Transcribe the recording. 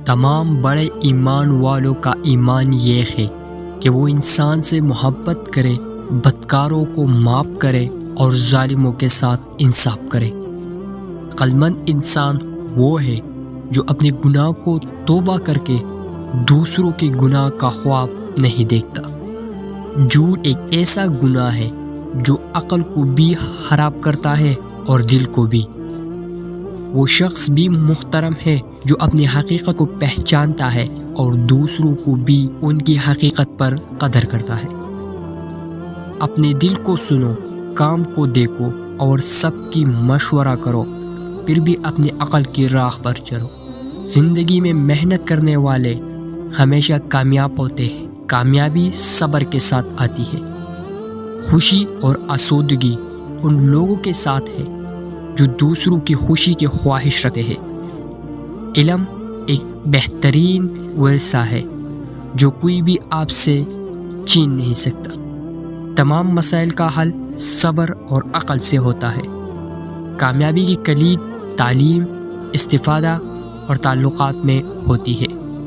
تمام بڑے ایمان والوں کا ایمان یہ ہے کہ وہ انسان سے محبت کرے، بدکاروں کو معاف کرے اور ظالموں کے ساتھ انصاف کرے۔ عقل مند انسان وہ ہے جو اپنے گناہ کو توبہ کر کے دوسروں کے گناہ کا خواب نہیں دیکھتا۔ جھوٹ ایک ایسا گناہ ہے جو عقل کو بھی خراب کرتا ہے اور دل کو بھی۔ وہ شخص بھی محترم ہے جو اپنی حقیقت کو پہچانتا ہے اور دوسروں کو بھی ان کی حقیقت پر قدر کرتا ہے۔ اپنے دل کو سنو، کام کو دیکھو اور سب کی مشورہ کرو، پھر بھی اپنی عقل کی راہ پر چلو۔ زندگی میں محنت کرنے والے ہمیشہ کامیاب ہوتے ہیں۔ کامیابی صبر کے ساتھ آتی ہے۔ خوشی اور آسودگی ان لوگوں کے ساتھ ہے جو دوسروں کی خوشی کی خواہش رکھتے ہیں۔ علم ایک بہترین ورثہ ہے جو کوئی بھی آپ سے چھین نہیں سکتا۔ تمام مسائل کا حل صبر اور عقل سے ہوتا ہے۔ کامیابی کی کلید تعلیم، استفادہ اور تعلقات میں ہوتی ہے۔